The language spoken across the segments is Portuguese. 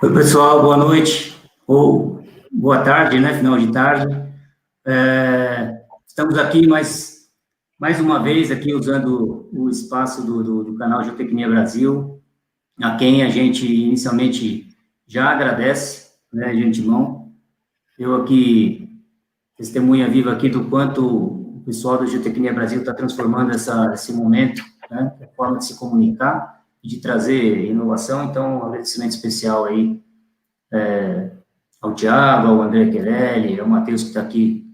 Oi, pessoal, boa noite, ou boa tarde, né, final de tarde. Estamos aqui mais uma vez, aqui usando o espaço do canal Geotecnia Brasil, a quem a gente inicialmente já agradece, né, de antemão. Eu aqui, testemunha viva aqui do quanto o pessoal do Geotecnia Brasil está transformando esse momento, né, a forma de se comunicar e de trazer inovação. Então, um agradecimento especial aí ao Thiago, ao André Querelli, ao Matheus, que está aqui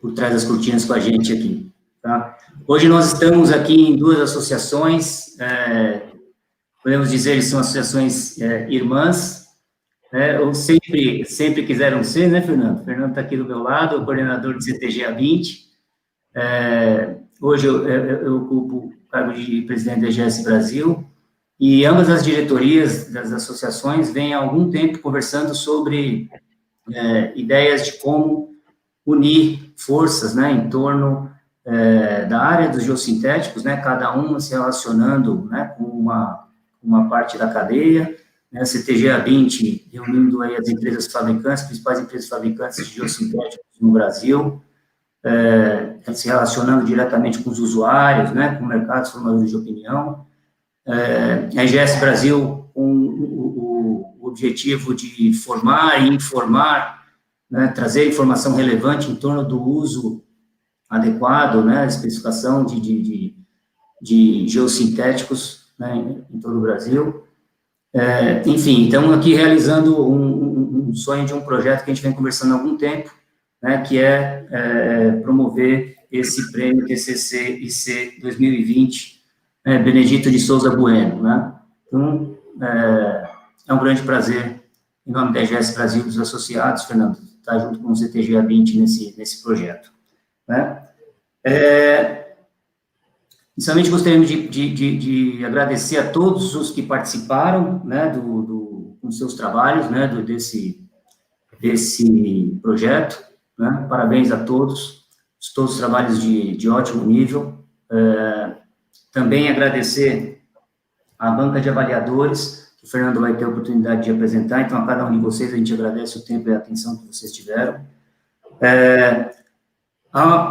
por trás das cortinas com a gente aqui. Tá? Hoje nós estamos aqui em duas associações, podemos dizer que são associações irmãs, ou sempre quiseram ser, né, Fernando? O Fernando está aqui do meu lado, o coordenador do CTG A20. Hoje eu ocupo o cargo de presidente da EGS Brasil, e ambas as diretorias das associações vêm há algum tempo conversando sobre ideias de como unir forças, né, em torno da área dos geossintéticos, né, cada uma se relacionando, né, com uma parte da cadeia, né, a CTG A20 reunindo aí as empresas fabricantes, principais empresas fabricantes de geossintéticos no Brasil, se relacionando diretamente com os usuários, né, com mercados formadores de opinião. A EGS Brasil com o objetivo de formar e informar, né, trazer informação relevante em torno do uso adequado, né, especificação de geossintéticos, né, em todo o Brasil. Enfim, estamos aqui realizando um sonho de um projeto que a gente vem conversando há algum tempo, né, que é promover esse prêmio TCC IC 2020, Benedito de Souza Bueno, né? Então, é um grande prazer, em nome da EGS Brasil dos associados, Fernando, estar junto com o CTG A20 nesse projeto, né? Inicialmente, gostaríamos de agradecer a todos os que participaram, né, com seus trabalhos, né, desse projeto, né? Parabéns a todos os trabalhos de ótimo nível. Também agradecer à banca de avaliadores, que o Fernando vai ter a oportunidade de apresentar, então a cada um de vocês a gente agradece o tempo e a atenção que vocês tiveram.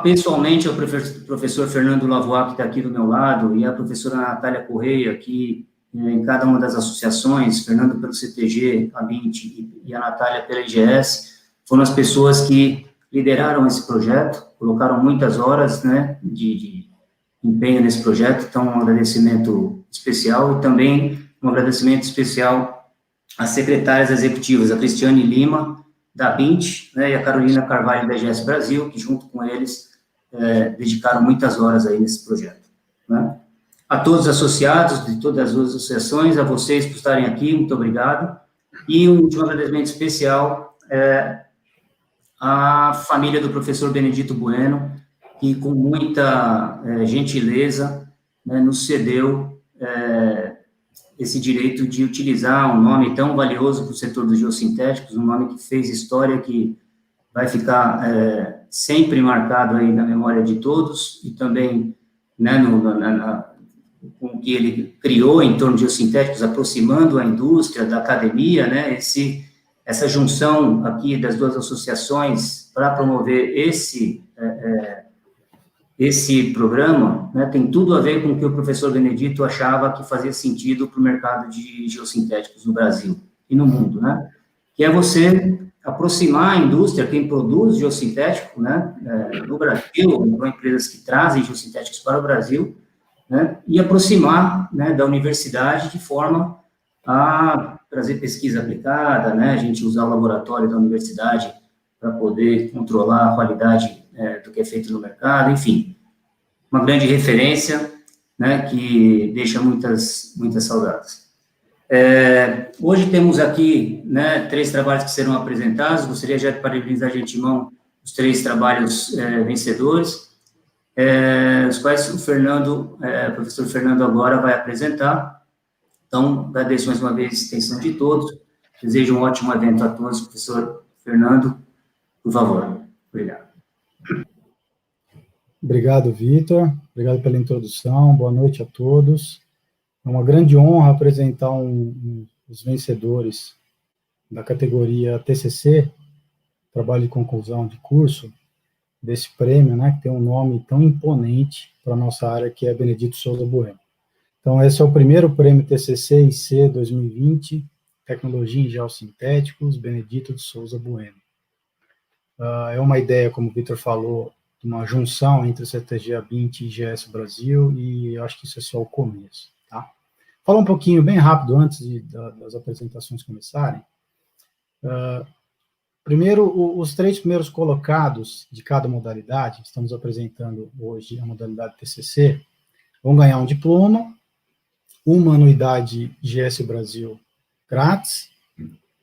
Pessoalmente, ao professor Fernando Lavoie, que está aqui do meu lado, e a professora Natália Correia, que em cada uma das associações, Fernando pelo CTG, A20, e a Natália pela IGS, foram as pessoas que lideraram esse projeto, colocaram muitas horas, né, de empenho nesse projeto, então um agradecimento especial, e também um agradecimento especial às secretárias executivas, a Cristiane Lima, da BINT, né, e a Carolina Carvalho, da EGS Brasil, que junto com eles dedicaram muitas horas aí nesse projeto, né. A todos os associados de todas as duas associações, a vocês por estarem aqui, muito obrigado, e um agradecimento especial à família do professor Benedito Bueno, que com muita gentileza, né, nos cedeu esse direito de utilizar um nome tão valioso para o setor dos geossintéticos, um nome que fez história, que vai ficar sempre marcado aí na memória de todos, e também, né, com o que ele criou em torno de geossintéticos, aproximando a indústria da academia, né, essa junção aqui das duas associações para promover esse programa, né, tem tudo a ver com o que o professor Benedito achava que fazia sentido para o mercado de geossintéticos no Brasil e no mundo, né, que é você aproximar a indústria, quem produz geossintético, né, no Brasil, com empresas que trazem geossintéticos para o Brasil, né, e aproximar, né, da universidade de forma a trazer pesquisa aplicada, né, a gente usar o laboratório da universidade para poder controlar a qualidade do que é feito no mercado, enfim, uma grande referência, né, que deixa muitas saudades. Hoje temos aqui, né, 3 trabalhos que serão apresentados, gostaria já de parabenizar de antemão os 3 trabalhos vencedores, os quais o professor Fernando agora vai apresentar. Então, agradeço mais uma vez a extensão de todos, desejo um ótimo evento a todos. Professor Fernando, por favor. Obrigado. Obrigado, Vitor. Obrigado pela introdução. Boa noite a todos. É uma grande honra apresentar um os vencedores da categoria TCC, trabalho de conclusão de curso, desse prêmio, né, que tem um nome tão imponente para a nossa área, que é Benedito Souza Bueno. Então, esse é o primeiro prêmio TCC e C 2020, Tecnologia em Geossintéticos, Benedito de Souza Bueno. É uma ideia, como o Vitor falou, de uma junção entre o CTG A20 e GS Brasil, e eu acho que isso é só o começo, tá? Falar um pouquinho, bem rápido, antes das apresentações começarem. Primeiro, os 3 primeiros colocados de cada modalidade, estamos apresentando hoje a modalidade TCC, vão ganhar um diploma, uma anuidade GS Brasil grátis,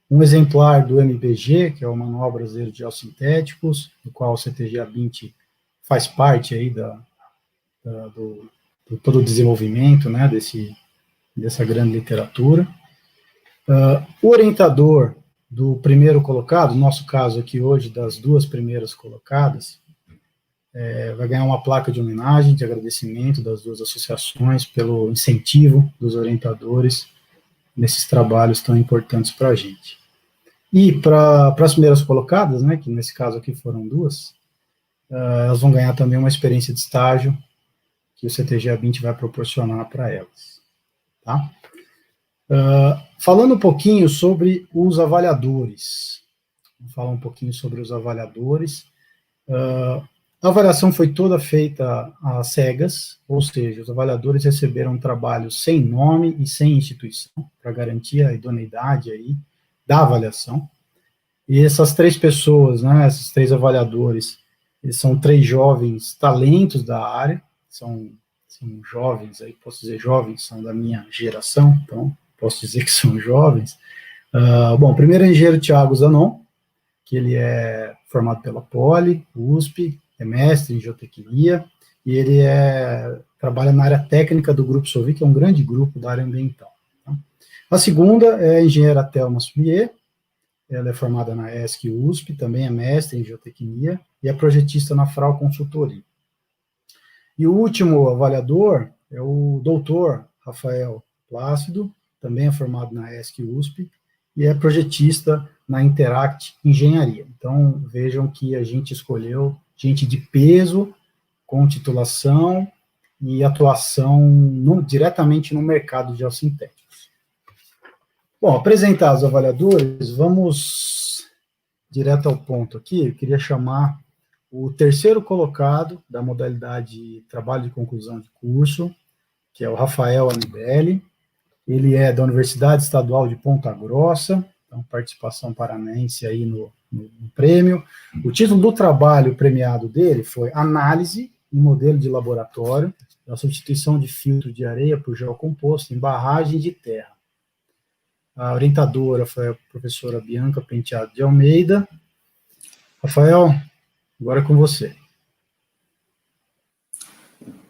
um exemplar do MBG, que é o Manual Brasileiro de Geossintéticos, do qual o CTG A20 faz parte aí do todo o desenvolvimento, né, dessa grande literatura. O orientador do primeiro colocado, no nosso caso aqui hoje, das 2 primeiras colocadas, vai ganhar uma placa de homenagem, de agradecimento das 2 associações pelo incentivo dos orientadores nesses trabalhos tão importantes para a gente. E para as primeiras colocadas, né, que nesse caso aqui foram 2, elas vão ganhar também uma experiência de estágio que o CTG A20 vai proporcionar para elas. Tá? Falando um pouquinho sobre os avaliadores. Vou falar um pouquinho sobre os avaliadores. A avaliação foi toda feita às cegas, ou seja, os avaliadores receberam um trabalho sem nome e sem instituição, para garantir a idoneidade aí da avaliação. E essas 3 pessoas, né, esses 3 avaliadores, eles são 3 jovens talentos da área, são jovens, aí posso dizer jovens, são da minha geração, então posso dizer que são jovens. Bom, primeiro é o engenheiro Thiago Zanon, que ele é formado pela Poli, USP, é mestre em geotecnia, e ele trabalha na área técnica do Grupo Sovi, que é um grande grupo da área ambiental. Tá? A segunda é a engenheira Thelma Sumier, ela é formada na ESC USP, também é mestre em geotecnia, e é projetista na FRAU Consultoria. E o último avaliador é o doutor Rafael Plácido, também é formado na ESC USP, e é projetista na Interact Engenharia. Então, vejam que a gente escolheu gente de peso, com titulação e atuação diretamente no mercado de geossintéticos. Bom, apresentar os avaliadores, vamos direto ao ponto aqui. Eu queria chamar o terceiro colocado da modalidade Trabalho de Conclusão de Curso, que é o Rafael Anibelli. Ele é da Universidade Estadual de Ponta Grossa, então participação paranaense aí no prêmio. O título do trabalho premiado dele foi Análise em Modelo de Laboratório da Substituição de Filtro de Areia por Gel Composto em Barragem de Terra. A orientadora foi a professora Bianca Penteado de Almeida. Rafael, agora é com você.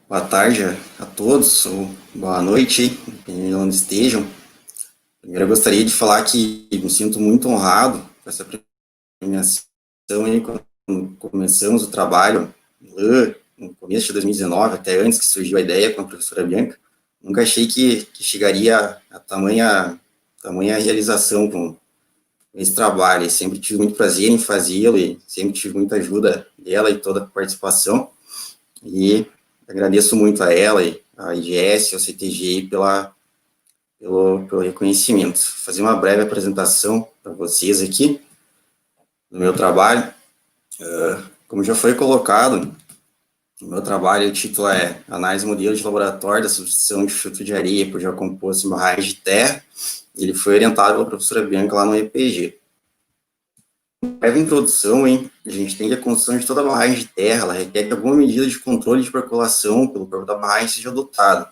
Boa tarde a todos, ou boa noite, dependendo de onde estejam. Primeiro eu gostaria de falar que me sinto muito honrado com essa premiação aí, quando começamos o trabalho lá no começo de 2019, até antes que surgiu a ideia com a professora Bianca. Nunca achei que chegaria a tamanha realização com esse trabalho. E sempre tive muito prazer em fazê-lo e sempre tive muita ajuda dela e toda a participação. E agradeço muito a ela, a IGS, ao CTG pelo reconhecimento. Vou fazer uma breve apresentação para vocês aqui do meu trabalho. Como já foi colocado, o meu trabalho, o título é Análise Modelo de Laboratório da Substituição de Filtro de Areia por Gel Composto em Barragem de Terra. Ele foi orientado pela professora Bianca lá no EPG. Breve introdução, a gente tem que a construção de toda a barragem de terra, ela requer que alguma medida de controle de percolação pelo corpo da barragem seja adotada.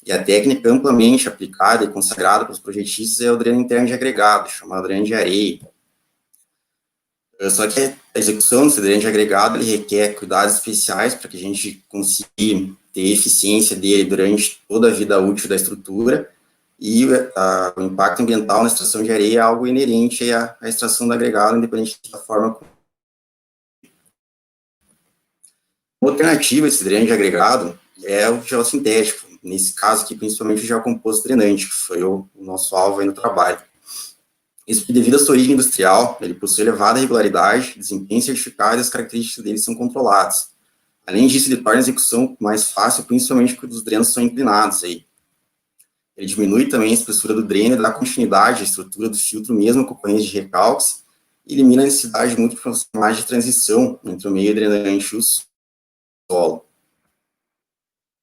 E a técnica amplamente aplicada e consagrada pelos projetistas é o dreno interno de agregado, chamado dreno de areia. Só que a execução desse dreno de agregado ele requer cuidados especiais para que a gente consiga ter eficiência dele durante toda a vida útil da estrutura. E o impacto ambiental na extração de areia é algo inerente à extração do agregado, independente da forma. Uma alternativa a esse dreno de agregado é o geossintético. nesse caso aqui, principalmente o geocomposto drenante, que foi o nosso alvo aí no trabalho. Isso porque, devido à sua origem industrial, ele possui elevada regularidade, desempenho certificado e as características dele são controladas. Além disso, ele torna a execução mais fácil, principalmente quando os drenos são inclinados aí. Ele diminui também a espessura do dreno e dá continuidade à estrutura do filtro, mesmo com ocorrência de recalques, e elimina a necessidade de muitos profissionais de transição entre o meio drenante e o solo.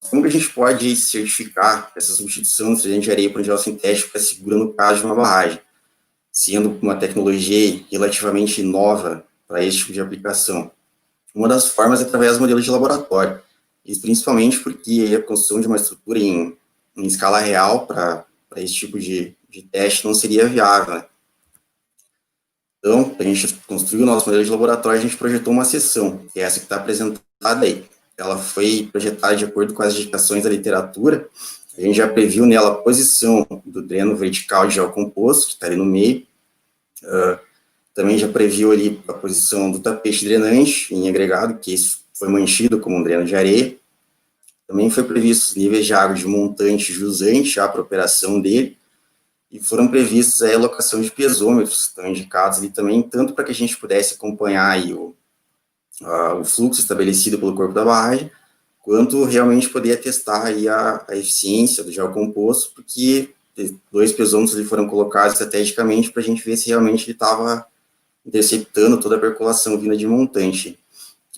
Como que a gente pode certificar essa substituição do nutriente de areia por um geossintético que é segura no caso de uma barragem, sendo uma tecnologia relativamente nova para esse tipo de aplicação? Uma das formas é através do modelo de laboratório, isso principalmente porque a construção de uma estrutura em escala real para esse tipo de teste não seria viável, né? Então, para a gente construir o nosso modelo de laboratório, a gente projetou uma seção, que é essa que está apresentada aí. Ela foi projetada de acordo com as indicações da literatura. A gente já previu nela a posição do dreno vertical de geocomposto, que está ali no meio. Também já previu ali a posição do tapete drenante em agregado, que esse foi mantido como um dreno de areia. Também foi previsto os níveis de água de montante e jusante já para a operação dele, e foram previstos a alocação de pesômetros, que estão indicados ali também, tanto para que a gente pudesse acompanhar aí o fluxo estabelecido pelo corpo da barragem, quanto realmente poder testar aí a eficiência do geocomposto, porque 2 pesômetros ali foram colocados estrategicamente para a gente ver se realmente ele estava interceptando toda a percolação vinda de montante.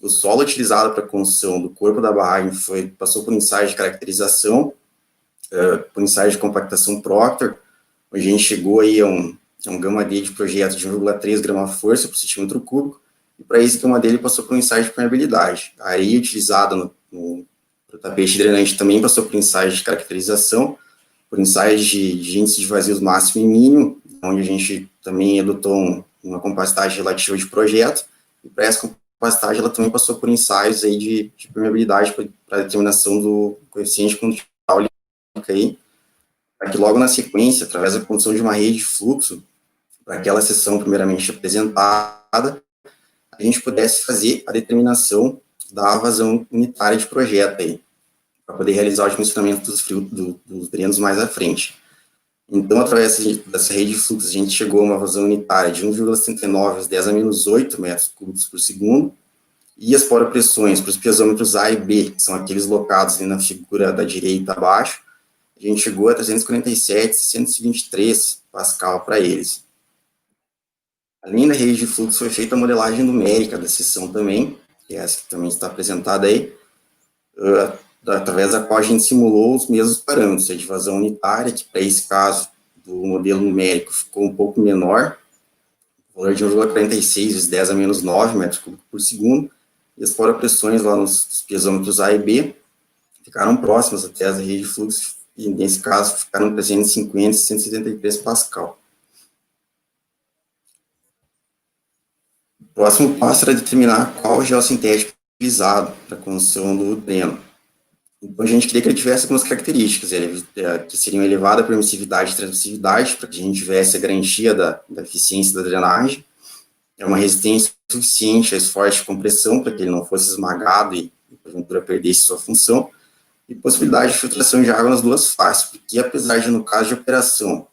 O solo utilizado para a construção do corpo da barragem passou por ensaio de caracterização, por ensaio de compactação Proctor, onde a gente chegou aí a um gama-D de projeto de 1,3 grama-força por centímetro cúbico, e para esse gama-D ele passou por um ensaio de permeabilidade. A areia utilizada no tapete drenante também passou por ensaio de caracterização, por ensaios de índice de vazios máximo e mínimo, onde a gente também adotou uma compacitagem relativa de projeto, e para essa compacitagem ela também passou por ensaios aí de permeabilidade para determinação do coeficiente condutival aí, para que logo na sequência, através da condução de uma rede de fluxo, para aquela seção primeiramente apresentada, a gente pudesse fazer a determinação da vazão unitária de projeto aí, para poder realizar o dimensionamento dos drenos mais à frente. Então, através dessa rede de fluxo, a gente chegou a uma vazão unitária de 1,79 às 10 a menos 8 metros cúbicos por segundo, e as poropressões para os piezômetros A e B, que são aqueles locados ali na figura da direita abaixo, a gente chegou a 347 e 123 Pascal para eles. Além da rede de fluxo, foi feita a modelagem numérica da seção também, que é essa que também está apresentada aí, através da qual a gente simulou os mesmos parâmetros, a de vazão unitária, que para esse caso do modelo numérico ficou um pouco menor, o valor de 1,46 vezes 10 a menos 9 metros cúbicos por segundo, e as poropressões lá nos piezômetros A e B ficaram próximas até as redes de fluxo, e nesse caso ficaram 350 e 173 Pascal. O próximo passo era determinar qual geossintético utilizado para a construção do dreno. Então, a gente queria que ele tivesse algumas características, que seriam elevada permissividade e transmissividade, para que a gente tivesse a garantia da eficiência da drenagem, uma resistência suficiente a esforço de compressão, para que ele não fosse esmagado e porventura perdesse sua função, e possibilidade de filtração de água nas duas faces, porque apesar de, no caso de operação,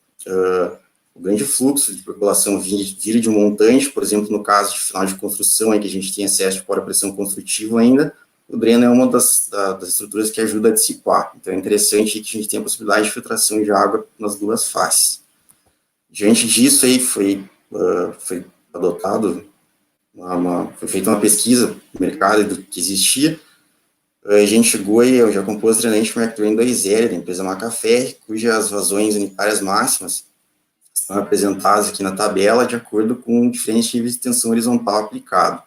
o grande fluxo de percolação vir de um montante, por exemplo, no caso de final de construção, em que a gente tem excesso de poropressão construtivo ainda, o dreno é uma das estruturas que ajuda a dissipar. Então, é interessante que a gente tenha a possibilidade de filtração de água nas duas faces. Diante disso, aí foi adotado, foi feita uma pesquisa no mercado do que existia. A gente chegou aí ao geocomposto drenante Mark Twain 2L, da empresa Macafé, cujas vazões unitárias máximas estão apresentadas aqui na tabela, de acordo com diferentes níveis de tensão horizontal aplicado.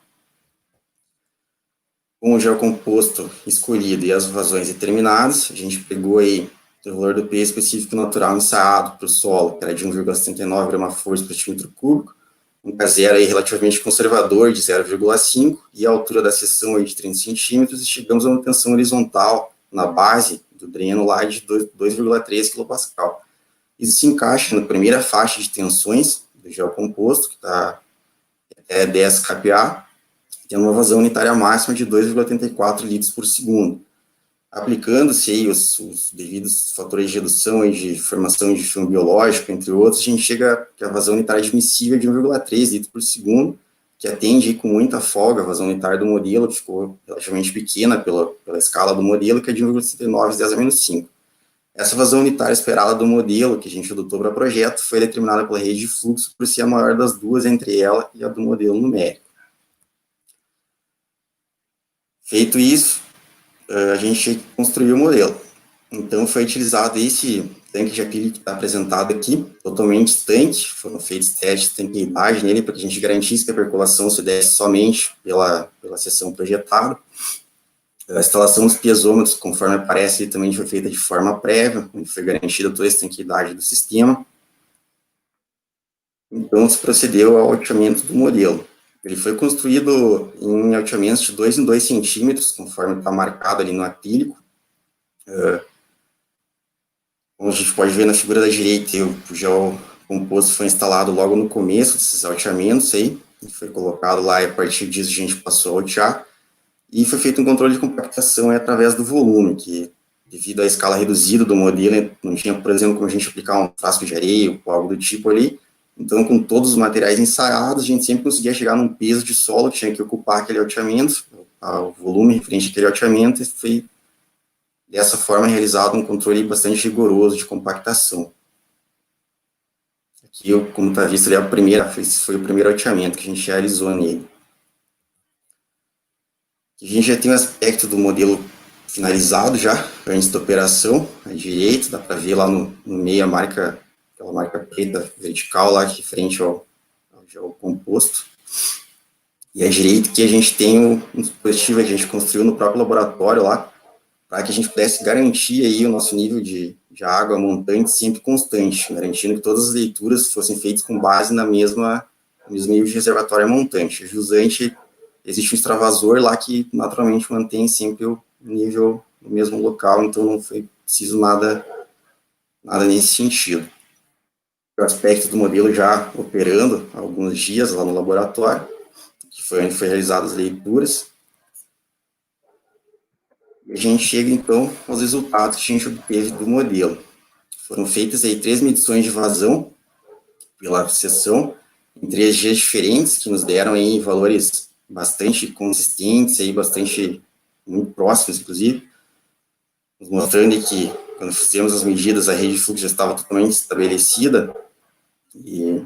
Com o geocomposto escolhido e as vazões determinadas, a gente pegou aí o valor do peso específico natural ensaiado para o solo, que era de 1,79 grama-força por centímetro cúbico, um K0 aí relativamente conservador de 0,5, e a altura da seção aí de 30 centímetros, e chegamos a uma tensão horizontal na base do dreno lá de 2,3 kPa. Isso se encaixa na primeira faixa de tensões do geocomposto, que está até 10 kPa, tendo uma vazão unitária máxima de 2,84 litros por segundo. aplicando-se aí os devidos fatores de redução e de formação de filme biológico, entre outros, a gente chega que a vazão unitária admissível é de 1,3 litros por segundo, que atende aí com muita folga a vazão unitária do modelo, que ficou relativamente pequena pela escala do modelo, que é de 1,79 × 10⁻⁵. Essa vazão unitária esperada do modelo, que a gente adotou para o projeto, foi determinada pela rede de fluxo por ser a maior das duas entre ela e a do modelo numérico. Feito isso, a gente construiu o modelo. Então, foi utilizado esse tanque de acrílico que está apresentado aqui, totalmente estanque, foram feitos testes de tanqueidade nele, para que a gente garantisse que a percolação se desse somente pela seção projetada. A instalação dos piezômetros, conforme aparece, também foi feita de forma prévia, onde foi garantida toda a estanqueidade do sistema. Então, se procedeu ao alteamento do modelo. Ele foi construído em alteamentos de 2 em 2 centímetros, conforme está marcado ali no acrílico. Como a gente pode ver na figura da direita, o gel composto foi instalado logo no começo desses alteamentos aí, foi colocado lá e a partir disso a gente passou a altear, e foi feito um controle de compactação através do volume, que devido à escala reduzida do modelo, não tinha, por exemplo, como a gente aplicar um frasco de areia ou algo do tipo ali. Então, com todos os materiais ensaiados, a gente sempre conseguia chegar num peso de solo que tinha que ocupar aquele alteamento, o volume referente àquele alteamento, e foi dessa forma realizado um controle bastante rigoroso de compactação. Aqui, como está visto, foi o primeiro alteamento que a gente realizou nele. Aqui a gente já tem o aspecto do modelo finalizado já, antes da operação, à direita, dá para ver lá no meio aquela marca preta vertical lá, aqui frente ao gel composto. E à direita que a gente tem um dispositivo que a gente construiu no próprio laboratório lá, para que a gente pudesse garantir aí o nosso nível de água montante sempre constante, garantindo que todas as leituras fossem feitas com base no mesmo nível de reservatório montante. A jusante, existe um extravasor lá que naturalmente mantém sempre o nível no mesmo local, então não foi preciso nada nesse sentido. O aspecto do modelo já operando há alguns dias lá no laboratório, que foi onde foi realizadas as leituras. E a gente chega, então, aos resultados que a gente obteve do modelo. Foram feitas aí 3 medições de vazão pela seção, em 3 dias diferentes, que nos deram aí valores bastante consistentes, aí muito próximos, inclusive, nos mostrando que, quando fizemos as medidas, a rede de fluxo já estava totalmente estabelecida, e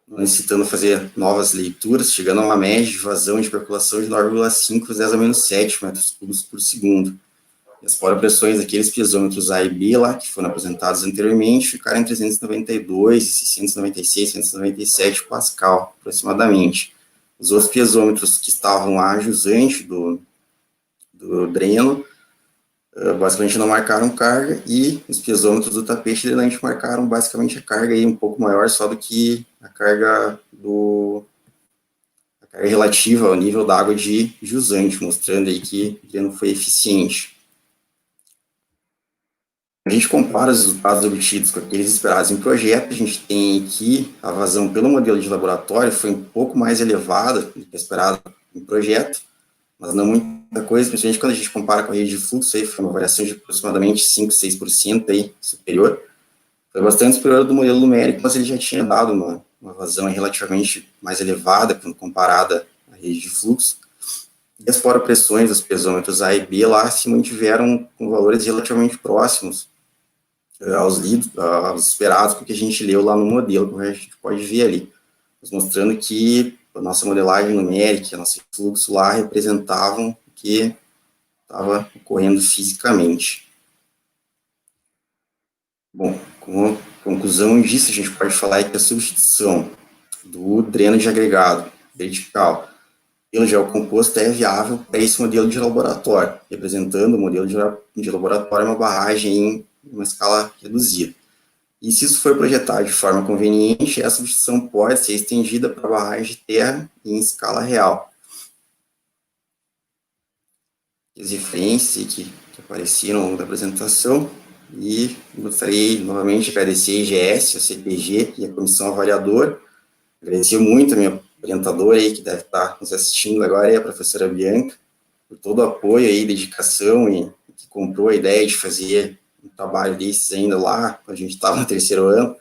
não necessitando fazer novas leituras, chegando a uma média de vazão de percolação de 9,5 × 10⁻⁷ metros cúbicos por segundo. E as pressões daqueles piezômetros A e B lá, que foram apresentados anteriormente, ficaram em 392, 696, 697 Pascal, aproximadamente. Os outros piezômetros que estavam a jusante do dreno, basicamente não marcaram carga, e os piezômetros do tapete drenante marcaram basicamente a carga aí um pouco maior só do que a carga relativa ao nível da água de jusante, mostrando aí que o dreno foi eficiente. A gente compara os resultados obtidos com aqueles esperados em projeto, a gente tem aqui a vazão pelo modelo de laboratório foi um pouco mais elevada do que esperado em projeto, mas não muita coisa, principalmente quando a gente compara com a rede de fluxo, aí foi uma variação de aproximadamente 5, 6% aí, superior. Foi bastante superior ao do modelo numérico, mas ele já tinha dado uma vazão relativamente mais elevada quando comparada à rede de fluxo. E as pressões dos pesômetros A e B lá se mantiveram com valores relativamente próximos aos esperados, porque a gente leu lá no modelo, como a gente pode ver ali, mostrando que a nossa modelagem numérica, nosso fluxo lá representavam o que estava ocorrendo fisicamente. Bom, como conclusão disso, a gente pode falar que a substituição do dreno de agregado vertical pelo gel composto é viável para esse modelo de laboratório, representando o modelo de laboratório uma barragem em uma escala reduzida. E se isso for projetado de forma conveniente, essa substituição pode ser estendida para barragem de terra em escala real. As referências que apareceram ao longo da apresentação, e gostaria novamente de agradecer a IGS, a CPG e a comissão avaliadora. Agradecer muito a minha orientadora aí, que deve estar nos assistindo agora, a professora Bianca, por todo o apoio aí, dedicação e que comprou a ideia de fazer um trabalho desses ainda lá, quando a gente estava no 3º ano,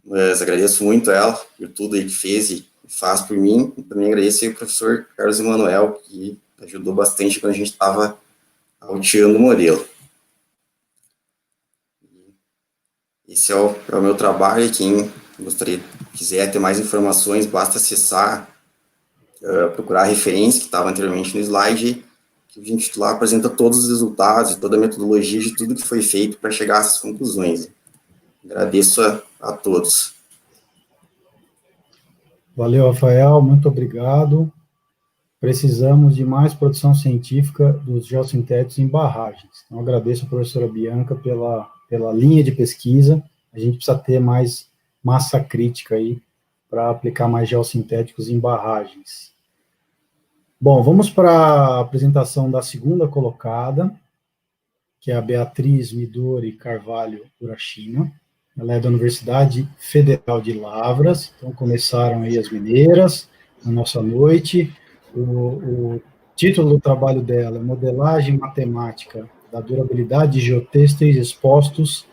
mas agradeço muito a ela por tudo aí que fez e faz por mim, e também agradeço aí o professor Carlos Emanuel, que ajudou bastante quando a gente estava alteando o modelo. Esse é o meu trabalho. Quem quiser ter mais informações, basta acessar, procurar a referência que estava anteriormente no slide, que a gente lá apresenta todos os resultados e toda a metodologia de tudo que foi feito para chegar a essas conclusões. Agradeço a todos. Valeu, Rafael, muito obrigado. Precisamos de mais produção científica dos geossintéticos em barragens. Então, agradeço a professora Bianca pela linha de pesquisa. A gente precisa ter mais massa crítica aí para aplicar mais geossintéticos em barragens. Bom, vamos para a apresentação da segunda colocada, que é a Beatriz Midori Carvalho Urashima. Ela é da Universidade Federal de Lavras. Então, começaram aí as mineiras na nossa noite. O título do trabalho dela é Modelagem Matemática da Durabilidade de Geotêxteis Expostos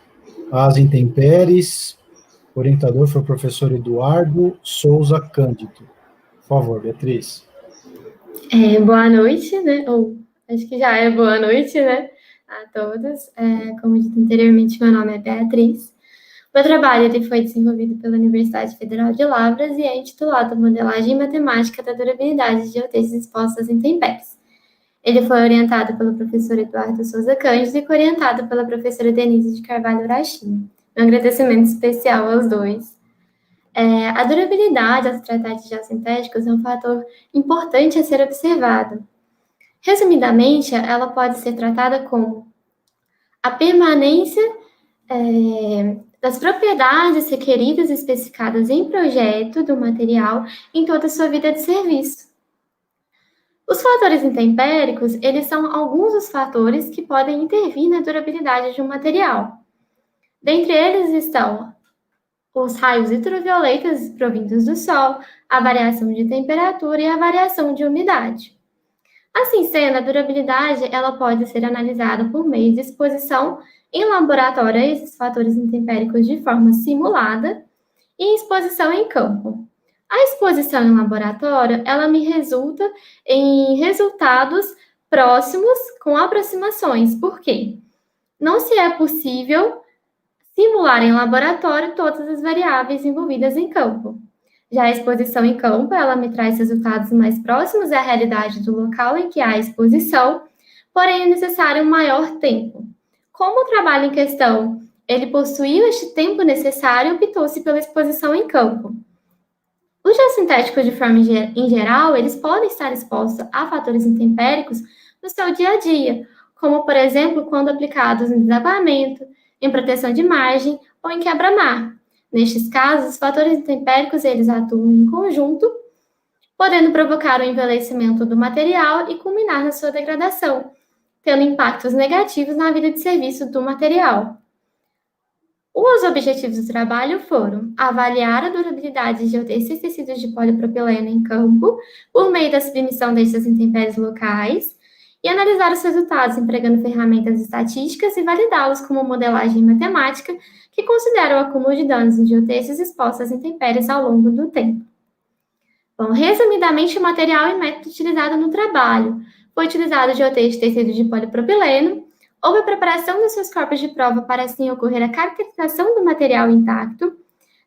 às Intempéries. O orientador foi o professor Eduardo Souza Cândido. Por favor, Beatriz. Boa noite, né? Ou acho que já é boa noite, né? A todos. Como dito anteriormente, meu nome é Beatriz. Meu trabalho ele foi desenvolvido pela Universidade Federal de Lavras e é intitulado Modelagem Matemática da Durabilidade de Geotêxteis Expostos às Intempéries. Ele foi orientado pelo professor Eduardo Souza Cândido e orientado pela professora Denise de Carvalho Urashima. Um agradecimento especial aos dois. A durabilidade aos tratar de geossintéticos é um fator importante a ser observado. Resumidamente, ela pode ser tratada como a permanência das propriedades requeridas e especificadas em projeto do material em toda a sua vida de serviço. Os fatores intempéricos, eles são alguns dos fatores que podem intervir na durabilidade de um material. Dentre eles estão os raios ultravioletas provindos do Sol, a variação de temperatura e a variação de umidade. Assim sendo, a durabilidade ela pode ser analisada por meio de exposição em laboratório a esses fatores intempéricos de forma simulada e em exposição em campo. A exposição em laboratório, ela me resulta em resultados próximos com aproximações. Por quê? Não se é possível simular em laboratório todas as variáveis envolvidas em campo. Já a exposição em campo, ela me traz resultados mais próximos à realidade do local em que há a exposição, porém é necessário um maior tempo. Como o trabalho em questão, ele possuiu este tempo necessário, optou-se pela exposição em campo. Os geossintéticos, de forma em geral, eles podem estar expostos a fatores intempéricos no seu dia a dia, como, por exemplo, quando aplicados em desabamento, em proteção de margem ou em quebra-mar. Nestes casos, os fatores intempéricos eles atuam em conjunto, podendo provocar o envelhecimento do material e culminar na sua degradação, tendo impactos negativos na vida de serviço do material. Os objetivos do trabalho foram avaliar a durabilidade de geotêxteis tecidos de polipropileno em campo por meio da submissão destes intempéries locais e analisar os resultados empregando ferramentas estatísticas e validá-los como modelagem matemática que considera o acúmulo de danos em geotêxteis expostos às intempéries ao longo do tempo. Bom, resumidamente, o material e método utilizado no trabalho. Foi utilizado geotexto tecido de polipropileno, houve a preparação dos seus corpos de prova para assim ocorrer a caracterização do material intacto,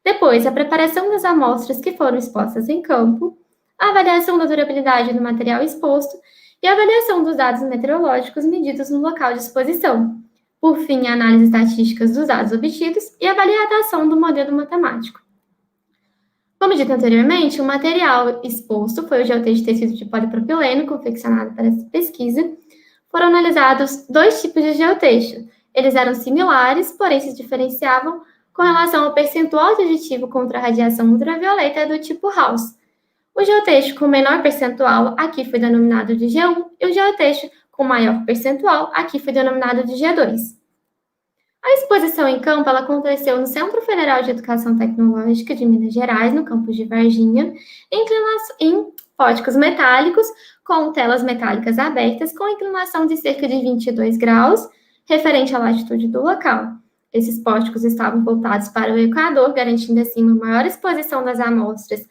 depois a preparação das amostras que foram expostas em campo, a avaliação da durabilidade do material exposto e a avaliação dos dados meteorológicos medidos no local de exposição. Por fim, a análise estatística dos dados obtidos e a validação do modelo matemático. Como dito anteriormente, o material exposto foi o geotexto tecido de polipropileno confeccionado para essa pesquisa. Foram analisados dois tipos de geotexto. Eles eram similares, porém se diferenciavam com relação ao percentual de aditivo contra a radiação ultravioleta do tipo House. O geotexto com menor percentual aqui foi denominado de G1 e o geotexto com maior percentual aqui foi denominado de G2. A exposição em campo ela aconteceu no Centro Federal de Educação Tecnológica de Minas Gerais, no campus de Varginha, em pórticos metálicos com telas metálicas abertas com inclinação de cerca de 22 graus, referente à latitude do local. Esses pórticos estavam voltados para o Equador, garantindo assim uma maior exposição das amostras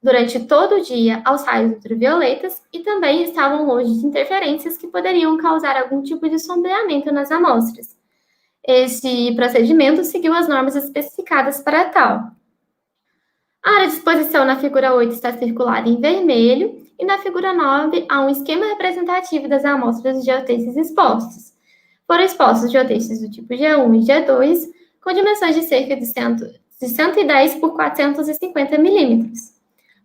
durante todo o dia aos raios ultravioletas e também estavam longe de interferências que poderiam causar algum tipo de sombreamento nas amostras. Esse procedimento seguiu as normas especificadas para tal. A área de exposição na figura 8 está circulada em vermelho e na figura 9 há um esquema representativo das amostras de geotextos expostos. Foram expostos geotextos do tipo G1 e G2 com dimensões de cerca de 110 por 450 milímetros.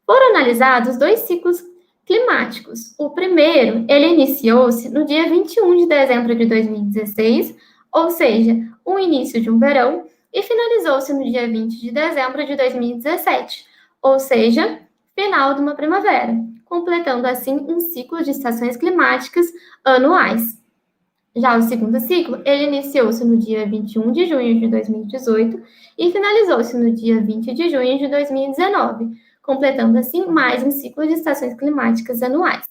Foram analisados 2 ciclos climáticos. O primeiro, ele iniciou-se no dia 21 de dezembro de 2016, ou seja, o início de um verão, e finalizou-se no dia 20 de dezembro de 2017, ou seja, final de uma primavera, completando assim um ciclo de estações climáticas anuais. Já o segundo ciclo, ele iniciou-se no dia 21 de junho de 2018 e finalizou-se no dia 20 de junho de 2019, completando assim mais um ciclo de estações climáticas anuais.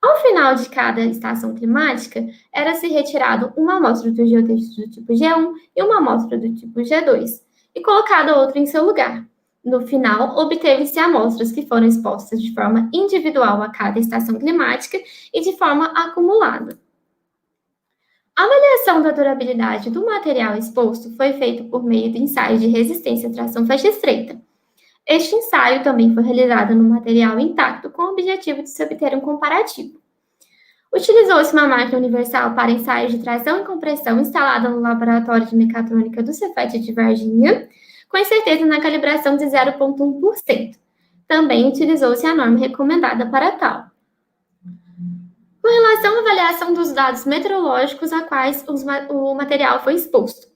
Ao final de cada estação climática, era-se retirado uma amostra do geotexto do tipo G1 e uma amostra do tipo G2, e colocada outra em seu lugar. No final, obteve-se amostras que foram expostas de forma individual a cada estação climática e de forma acumulada. A avaliação da durabilidade do material exposto foi feita por meio do ensaio de resistência à tração faixa estreita. Este ensaio também foi realizado no material intacto com o objetivo de se obter um comparativo. Utilizou-se uma máquina universal para ensaios de tração e compressão instalada no Laboratório de Mecatrônica do Cefet de Varginha, com incerteza na calibração de 0,1%. Também utilizou-se a norma recomendada para tal. Com relação à avaliação dos dados meteorológicos a quais o material foi exposto,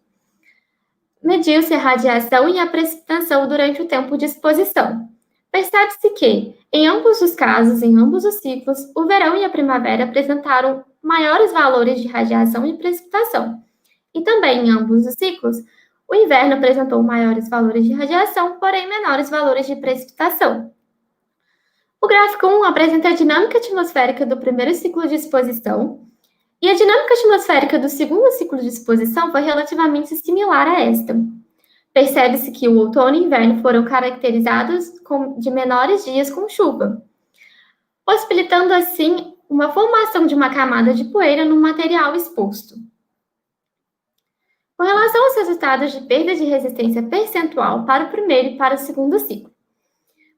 mediu-se a radiação e a precipitação durante o tempo de exposição. Percebe-se que, em ambos os casos, em ambos os ciclos, o verão e a primavera apresentaram maiores valores de radiação e precipitação. E também, em ambos os ciclos, o inverno apresentou maiores valores de radiação, porém menores valores de precipitação. O gráfico 1 apresenta a dinâmica atmosférica do primeiro ciclo de exposição, e a dinâmica atmosférica do segundo ciclo de exposição foi relativamente similar a esta. Percebe-se que o outono e inverno foram caracterizados de menores dias com chuva, possibilitando assim uma formação de uma camada de poeira no material exposto. Com relação aos resultados de perda de resistência percentual para o primeiro e para o segundo ciclo,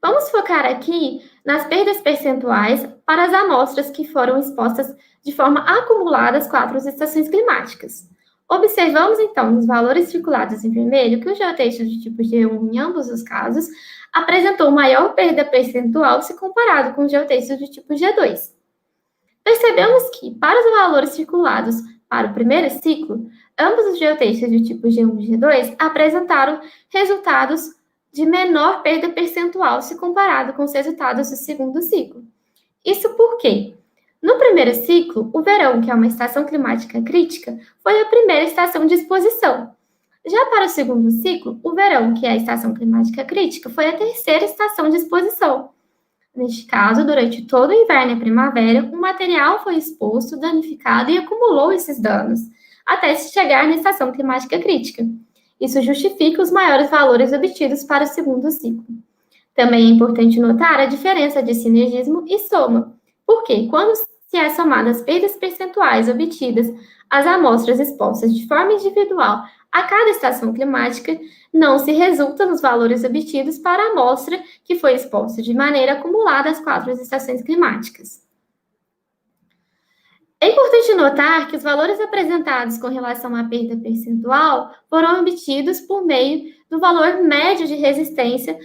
vamos focar aqui nas perdas percentuais para as amostras que foram expostas de forma acumulada às 4 estações climáticas. Observamos, então, nos valores circulados em vermelho que o geotexto de tipo G1, em ambos os casos, apresentou maior perda percentual se comparado com o geotexto de tipo G2. Percebemos que, para os valores circulados para o primeiro ciclo, ambos os geotextos de tipo G1 e G2 apresentaram resultados de menor perda percentual se comparado com os resultados do segundo ciclo. Isso porque, no primeiro ciclo, o verão, que é uma estação climática crítica, foi a primeira estação de exposição. Já para o segundo ciclo, o verão, que é a estação climática crítica, foi a terceira estação de exposição. Neste caso, durante todo o inverno e a primavera, o material foi exposto, danificado e acumulou esses danos, até se chegar na estação climática crítica. Isso justifica os maiores valores obtidos para o segundo ciclo. Também é importante notar a diferença de sinergismo e soma, porque quando se é somado as perdas percentuais obtidas às amostras expostas de forma individual a cada estação climática, não se resulta nos valores obtidos para a amostra que foi exposta de maneira acumulada às 4 estações climáticas. É importante notar que os valores apresentados com relação à perda percentual foram obtidos por meio do valor médio de resistência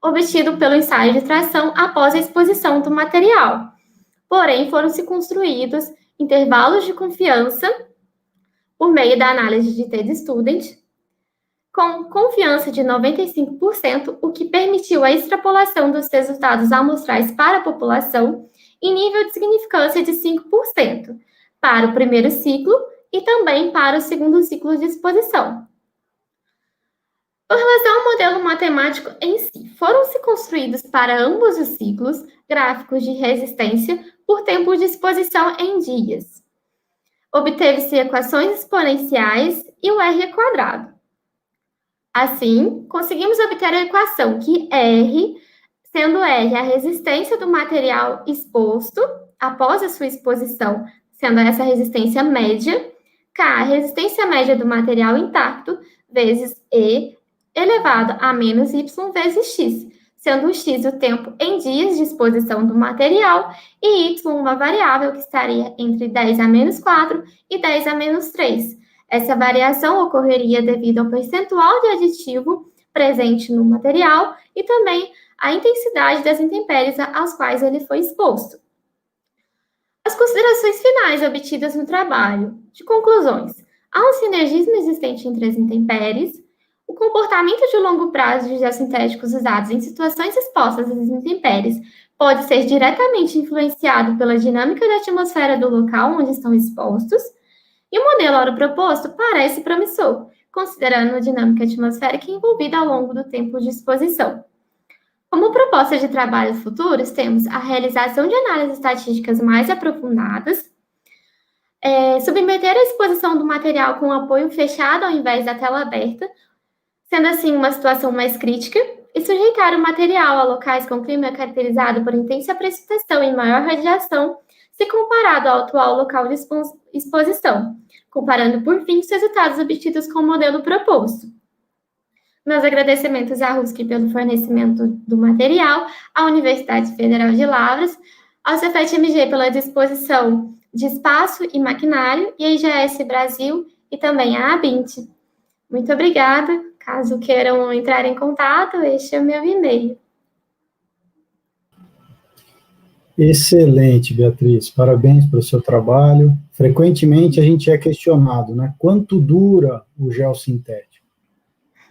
obtido pelo ensaio de tração após a exposição do material. Porém, foram-se construídos intervalos de confiança por meio da análise de t-student, com confiança de 95%, o que permitiu a extrapolação dos resultados amostrais para a população em nível de significância de 5% para o primeiro ciclo e também para o segundo ciclo de exposição. Com relação ao modelo matemático em si, foram-se construídos para ambos os ciclos gráficos de resistência por tempo de exposição em dias. Obteve-se equações exponenciais e o R quadrado. Assim, conseguimos obter a equação que R, sendo R a resistência do material exposto após a sua exposição, sendo essa resistência média, K, a resistência média do material intacto, vezes E, elevado a menos Y vezes X, sendo X o tempo em dias de exposição do material e Y uma variável que estaria entre 10 a menos 4 e 10 a menos 3. Essa variação ocorreria devido ao percentual de aditivo presente no material e também à intensidade das intempéries aos quais ele foi exposto. As considerações finais obtidas no trabalho. De conclusões. Há um sinergismo existente entre as intempéries. O comportamento de longo prazo de geossintéticos usados em situações expostas às intempéries pode ser diretamente influenciado pela dinâmica da atmosfera do local onde estão expostos. E o modelo autoproposto parece promissor, considerando a dinâmica atmosférica envolvida ao longo do tempo de exposição. Como proposta de trabalhos futuros, temos a realização de análises estatísticas mais aprofundadas, submeter a exposição do material com apoio fechado ao invés da tela aberta, sendo assim uma situação mais crítica, e sujeitar o material a locais com clima caracterizado por intensa precipitação e maior radiação, se comparado ao atual local de exposição, comparando, por fim, os resultados obtidos com o modelo proposto. Meus agradecimentos à RUSC pelo fornecimento do material, à Universidade Federal de Lavras, ao Cefet-MG pela disposição de espaço e maquinário, e a IGS Brasil e também à ABINT. Muito obrigada. Caso queiram entrar em contato, este é o meu e-mail. Excelente, Beatriz. Parabéns pelo seu trabalho. Frequentemente a gente é questionado, né? Quanto dura o geossintético?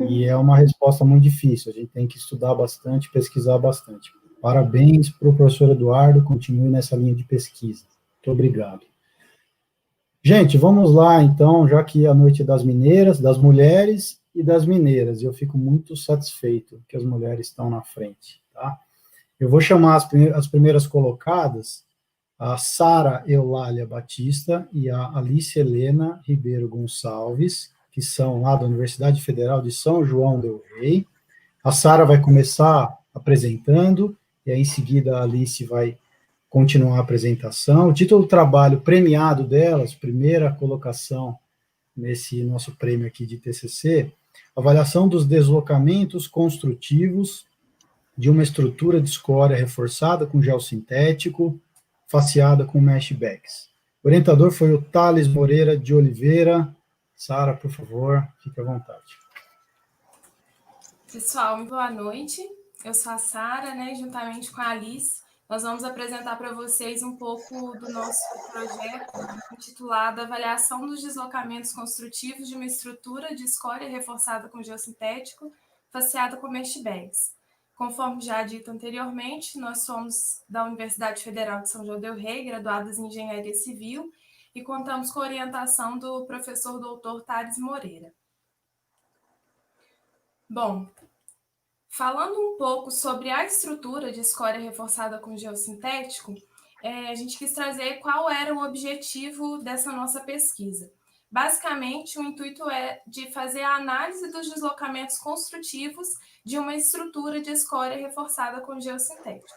E é uma resposta muito difícil. A gente tem que estudar bastante, pesquisar bastante. Parabéns para o professor Eduardo. Continue nessa linha de pesquisa. Muito obrigado. Gente, vamos lá, então, já que é a noite das mineiras, das mulheres e das mineiras. Eu fico muito satisfeito que as mulheres estão na frente, tá? Eu vou chamar as primeiras colocadas, a Sara Eulália Batista e a Alice Helena Ribeiro Gonçalves, que são lá da Universidade Federal de São João del Rei. A Sara vai começar apresentando, e aí em seguida a Alice vai continuar a apresentação. O título do trabalho premiado delas, primeira colocação nesse nosso prêmio aqui de TCC, avaliação dos deslocamentos construtivos de uma estrutura de escória reforçada com gel sintético, faceada com meshbacks. O orientador foi o Thales Moreira de Oliveira. Sara, por favor, fique à vontade. Pessoal, muito boa noite. Eu sou a Sara, né, juntamente com a Alice, nós vamos apresentar para vocês um pouco do nosso projeto intitulado Avaliação dos Deslocamentos Construtivos de uma Estrutura de Escória Reforçada com Geossintético, faceada com meshbacks. Conforme já dito anteriormente, nós somos da Universidade Federal de São João del Rei, graduadas em Engenharia Civil, e contamos com a orientação do professor doutor Thales Moreira. Bom, falando um pouco sobre a estrutura de escória reforçada com geossintético, a gente quis trazer qual era o objetivo dessa nossa pesquisa. Basicamente, o intuito é de fazer a análise dos deslocamentos construtivos de uma estrutura de escória reforçada com geossintéticos.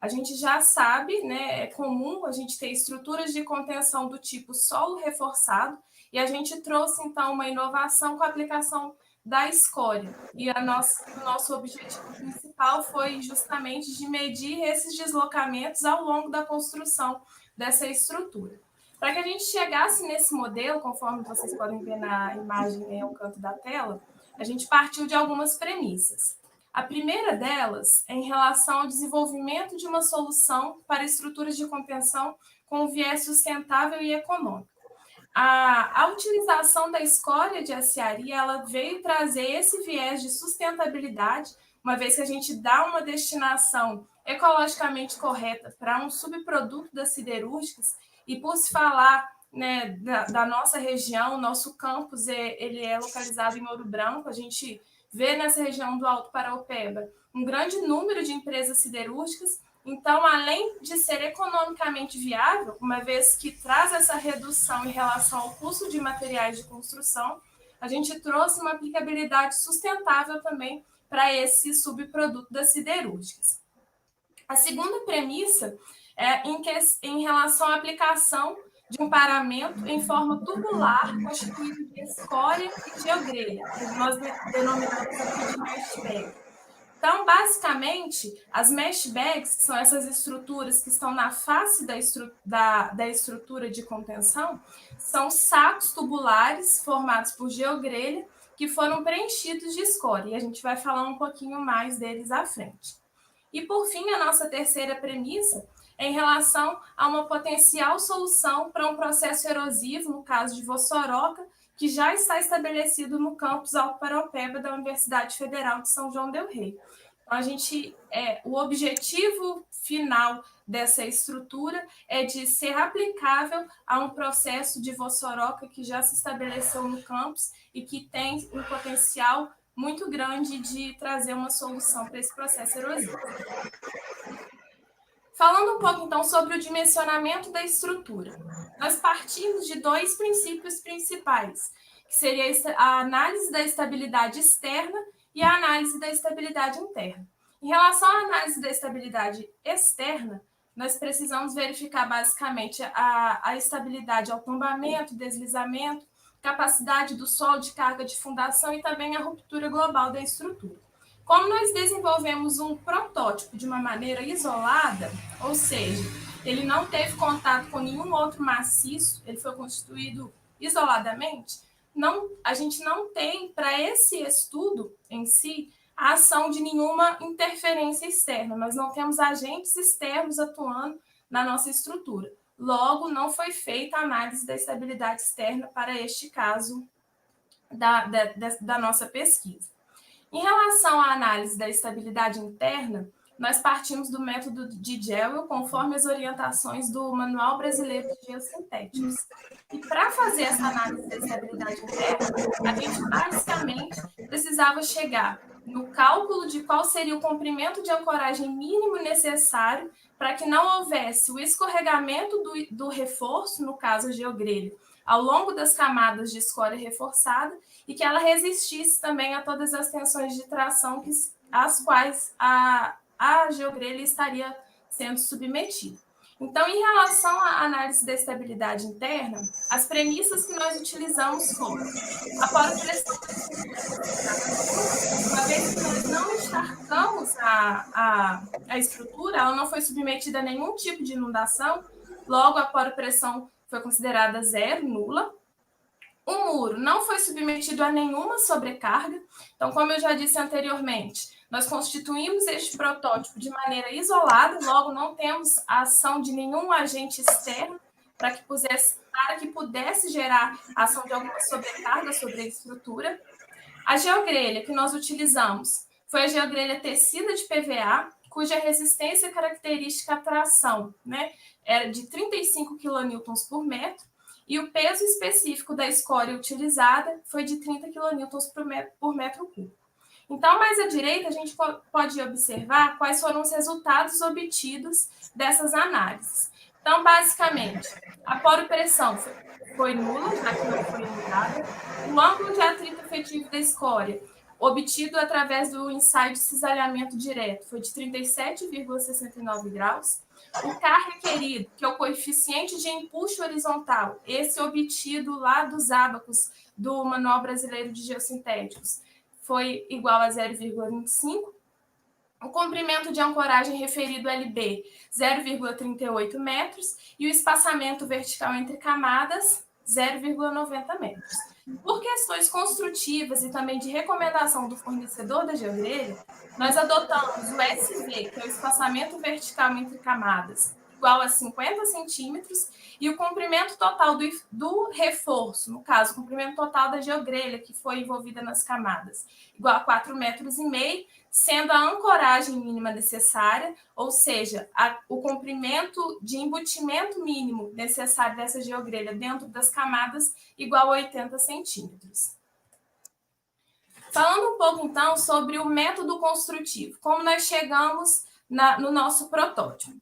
A gente já sabe, né, é comum a gente ter estruturas de contenção do tipo solo reforçado, e a gente trouxe, então, uma inovação com a aplicação da escória. E o nosso objetivo principal foi justamente de medir esses deslocamentos ao longo da construção dessa estrutura. Para que a gente chegasse nesse modelo, conforme vocês podem ver na imagem ao canto da tela, a gente partiu de algumas premissas. A primeira delas é em relação ao desenvolvimento de uma solução para estruturas de contenção com viés sustentável e econômico. A utilização da escória de aciaria, ela veio trazer esse viés de sustentabilidade, uma vez que a gente dá uma destinação ecologicamente correta para um subproduto das siderúrgicas, e por se falar, né, da nossa região, nosso campus ele é localizado em Ouro Branco, a gente vê nessa região do Alto Paraopeba um grande número de empresas siderúrgicas. Então, além de ser economicamente viável, uma vez que traz essa redução em relação ao custo de materiais de construção, a gente trouxe uma aplicabilidade sustentável também para esse subproduto das siderúrgicas. A segunda premissa é em relação à aplicação de um paramento em forma tubular constituído de escória e geogrelha, que nós denominamos aqui de mesh bag. Então, basicamente, as mesh bags, que são essas estruturas que estão na face da estrutura de contenção, são sacos tubulares formados por geogrelha que foram preenchidos de escória, e a gente vai falar um pouquinho mais deles à frente. E, por fim, a nossa terceira premissa é em relação a uma potencial solução para um processo erosivo, no caso de Vossoroca, que já está estabelecido no campus Alto Paraopeba da Universidade Federal de São João del Rei. Então, o objetivo final dessa estrutura é de ser aplicável a um processo de Vossoroca que já se estabeleceu no campus e que tem um potencial muito grande de trazer uma solução para esse processo erosivo. Falando um pouco, então, sobre o dimensionamento da estrutura. Nós partimos de dois princípios principais, que seria a análise da estabilidade externa e a análise da estabilidade interna. Em relação à análise da estabilidade externa, nós precisamos verificar, basicamente, a estabilidade ao tombamento, deslizamento, capacidade do solo de carga de fundação e também a ruptura global da estrutura. Como nós desenvolvemos um protótipo de uma maneira isolada, ou seja, ele não teve contato com nenhum outro maciço, ele foi constituído isoladamente, a gente não tem, para esse estudo em si, a ação de nenhuma interferência externa. Nós não temos agentes externos atuando na nossa estrutura. Logo, não foi feita a análise da estabilidade externa para este caso da nossa pesquisa. Em relação à análise da estabilidade interna, nós partimos do método de Jewell, conforme as orientações do Manual Brasileiro de Geossintéticos. E para fazer essa análise da estabilidade interna, a gente basicamente precisava chegar no cálculo de qual seria o comprimento de ancoragem mínimo necessário para que não houvesse o escorregamento do reforço, no caso a geogrelha, ao longo das camadas de escória reforçada e que ela resistisse também a todas as tensões de tração às quais a geogrelha estaria sendo submetida. Então, em relação à análise da estabilidade interna, as premissas que nós utilizamos foram a poropressão, uma vez que nós não encharcamos a estrutura, ela não foi submetida a nenhum tipo de inundação, logo a poropressão foi considerada zero, nula. O muro não foi submetido a nenhuma sobrecarga. Então, como eu já disse anteriormente, nós constituímos este protótipo de maneira isolada, logo não temos a ação de nenhum agente externo para que pudesse gerar a ação de alguma sobrecarga sobre a estrutura. A geogrelha que nós utilizamos foi a geogrelha tecida de PVA, cuja resistência característica à tração, era de 35 kN por metro, e o peso específico da escória utilizada foi de 30 kN por metro cúbico. Então, mais à direita, a gente pode observar quais foram os resultados obtidos dessas análises. Então, basicamente, a poropressão foi nula, já que não foi inundada. O ângulo de atrito efetivo da escória, obtido através do ensaio de cisalhamento direto, foi de 37,69 graus. O K requerido, que é o coeficiente de empuxo horizontal, esse obtido lá dos ábacos do Manual Brasileiro de Geossintéticos, foi igual a 0,25. O comprimento de ancoragem referido LB, 0,38 metros, e o espaçamento vertical entre camadas, 0,90 metros. Por questões construtivas e também de recomendação do fornecedor da geogrelha, nós adotamos o SV, que é o espaçamento vertical entre camadas, igual a 50 centímetros, e o comprimento total do reforço, no caso, o comprimento total da geogrelha que foi envolvida nas camadas, igual a 4,5 metros, sendo a ancoragem mínima necessária, ou seja, o comprimento de embutimento mínimo necessário dessa geogrelha dentro das camadas igual a 80 centímetros. Falando um pouco, então, sobre o método construtivo, como nós chegamos no nosso protótipo.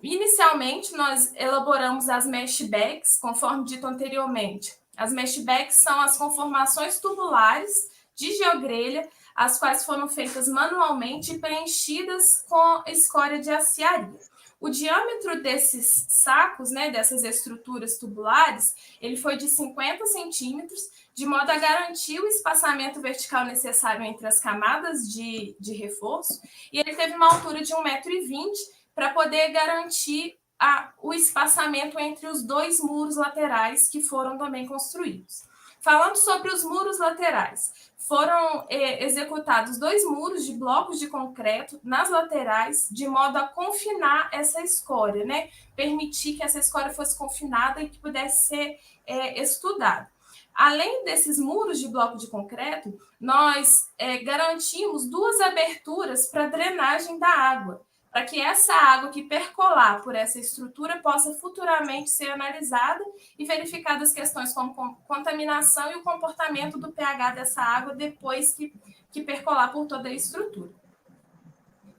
Inicialmente, nós elaboramos as mesh bags, conforme dito anteriormente. As mesh bags são as conformações tubulares de geogrelha, as quais foram feitas manualmente e preenchidas com escória de aciaria. O diâmetro desses sacos, né, dessas estruturas tubulares, ele foi de 50 centímetros, de modo a garantir o espaçamento vertical necessário entre as camadas de reforço, e ele teve uma altura de 1,20 m para poder garantir o espaçamento entre os dois muros laterais que foram também construídos. Falando sobre os muros laterais, foram executados 2 muros de blocos de concreto nas laterais, de modo a confinar essa escória, né? Permitir que essa escória fosse confinada e que pudesse ser estudada. Além desses muros de bloco de concreto, nós garantimos 2 aberturas para drenagem da água, para que essa água que percolar por essa estrutura possa futuramente ser analisada e verificada as questões como contaminação e o comportamento do pH dessa água depois que percolar por toda a estrutura.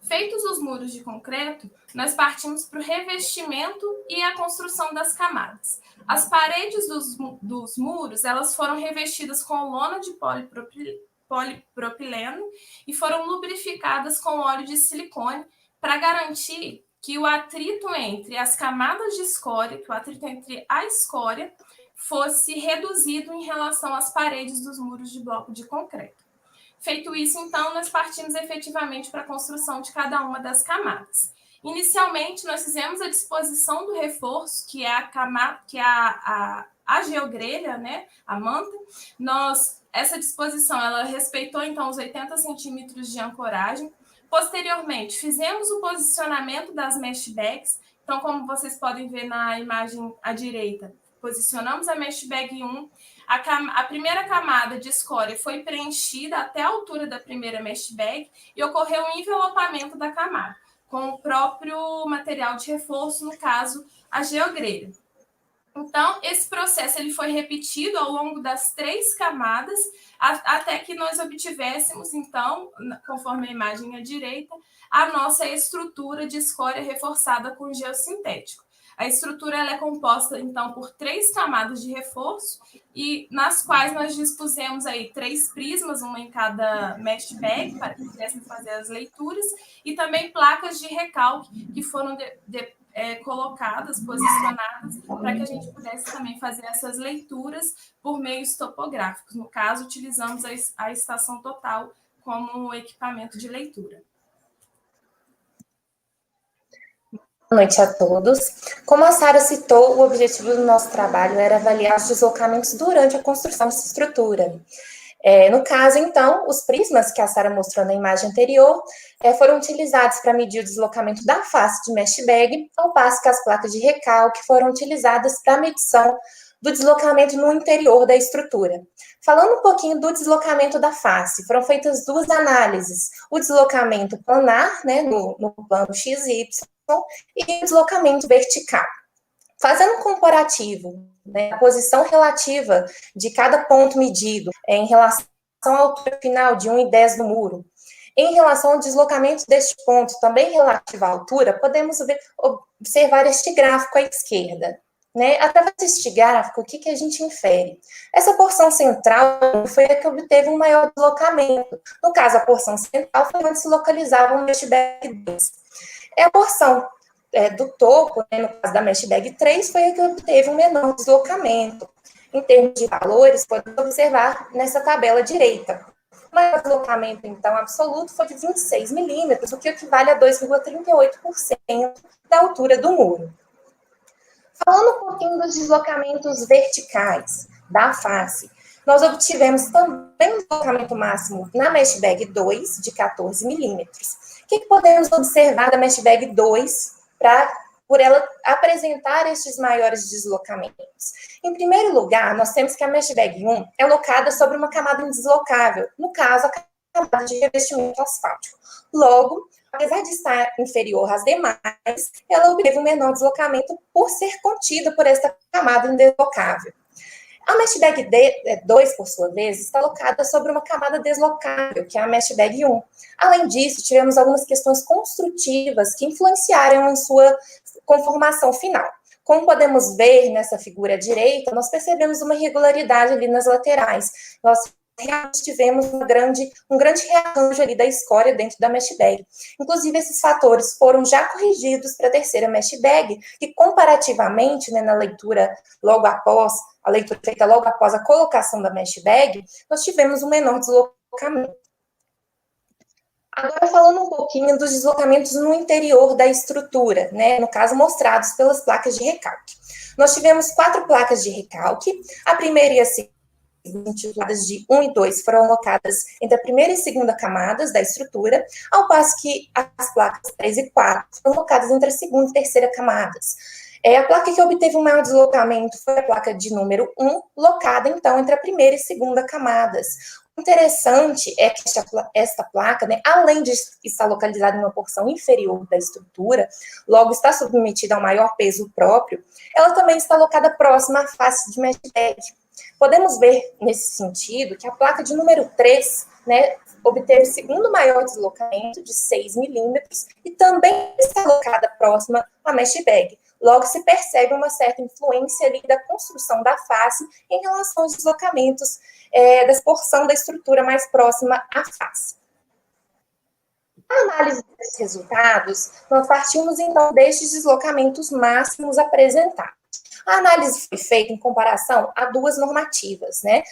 Feitos os muros de concreto, nós partimos para o revestimento e a construção das camadas. As paredes dos muros, elas foram revestidas com lona de polipropileno e foram lubrificadas com óleo de silicone, para garantir que o atrito entre as camadas de escória, que o atrito entre a escória fosse reduzido em relação às paredes dos muros de bloco de concreto. Feito isso, então, nós partimos efetivamente para a construção de cada uma das camadas. Inicialmente, nós fizemos a disposição do reforço, que é a geogrelha, né, a manta. Essa disposição, ela respeitou, então, os 80 centímetros de ancoragem. Posteriormente, fizemos o posicionamento das mesh bags. Então, como vocês podem ver na imagem à direita, posicionamos a mesh bag 1. A primeira camada de escória foi preenchida até a altura da primeira mesh bag e ocorreu um envelopamento da camada, com o próprio material de reforço, no caso, a geogrelha. Então, esse processo ele foi repetido ao longo das 3 camadas, até que nós obtivéssemos, então, conforme a imagem à direita, a nossa estrutura de escória reforçada com geossintético. A estrutura ela é composta, então, por 3 camadas de reforço, e nas quais nós dispusemos aí 3 prismas, uma em cada mesh bag, para que pudéssemos fazer as leituras, e também placas de recalque, que foram colocadas, posicionadas, para que a gente pudesse também fazer essas leituras por meios topográficos. No caso, utilizamos a estação total como equipamento de leitura. Boa noite a todos. Como a Sara citou, o objetivo do nosso trabalho era avaliar os deslocamentos durante a construção dessa estrutura. No caso, então, os prismas que a Sara mostrou na imagem anterior foram utilizados para medir o deslocamento da face de mesh bag, ao passo que as placas de recalque foram utilizadas para a medição do deslocamento no interior da estrutura. Falando um pouquinho do deslocamento da face, foram feitas 2 análises, o deslocamento planar, né, no plano XY, e o deslocamento vertical. Fazendo um comparativo, né, a posição relativa de cada ponto medido em relação à altura final de 1,10 do muro, em relação ao deslocamento deste ponto, também relativo à altura, podemos observar este gráfico à esquerda. Né? Através deste gráfico, o que a gente infere? Essa porção central foi a que obteve um maior deslocamento. No caso, a porção central foi onde se localizava o mesh bag 2. A porção do topo, né, no caso da mesh bag 3, foi a que obteve um menor deslocamento. Em termos de valores, podemos observar nessa tabela direita. O maior deslocamento, então, absoluto foi de 26 milímetros, o que equivale a 2,38% da altura do muro. Falando um pouquinho dos deslocamentos verticais da face, nós obtivemos também um deslocamento máximo na mesh bag 2, de 14 milímetros. O que podemos observar da mesh bag 2 por ela apresentar estes maiores deslocamentos? Em primeiro lugar, nós temos que a mesh bag 1 é locada sobre uma camada indeslocável, no caso, a camada de revestimento asfáltico. Logo, apesar de estar inferior às demais, ela obteve um menor deslocamento por ser contida por esta camada indeslocável. A mesh bag 2, por sua vez, está alocada sobre uma camada deslocável, que é a mesh bag 1. Além disso, tivemos algumas questões construtivas que influenciaram em sua conformação final. Como podemos ver nessa figura à direita, nós percebemos uma irregularidade ali nas laterais. Nós realmente tivemos um grande rearranjo ali da escória dentro da mesh bag. Inclusive, esses fatores foram já corrigidos para a terceira mesh bag, que comparativamente, né, na leitura logo após, a leitura feita logo após a colocação da mesh bag, nós tivemos um menor deslocamento. Agora, falando um pouquinho dos deslocamentos no interior da estrutura, né, no caso, mostrados pelas placas de recalque. Nós tivemos 4 placas de recalque, a primeira e a segunda, intituladas de 1 e 2, foram alocadas entre a primeira e segunda camadas da estrutura, ao passo que as placas 3 e 4 foram alocadas entre a segunda e terceira camadas. A placa que obteve um maior deslocamento foi a placa de número 1, locada, então, entre a primeira e segunda camadas. O interessante é que esta placa, né, além de estar localizada em uma porção inferior da estrutura, logo está submetida ao maior peso próprio, ela também está alocada próxima à face de mesh bag. Podemos ver, nesse sentido, que a placa de número 3, né, obteve o segundo maior deslocamento, de 6 milímetros, e também está alocada próxima à mesh bag. Logo, se percebe uma certa influência ali da construção da face em relação aos deslocamentos da porção da estrutura mais próxima à face. Na análise desses resultados, nós partimos, então, destes deslocamentos máximos apresentados. A análise foi feita em comparação a 2 normativas, né?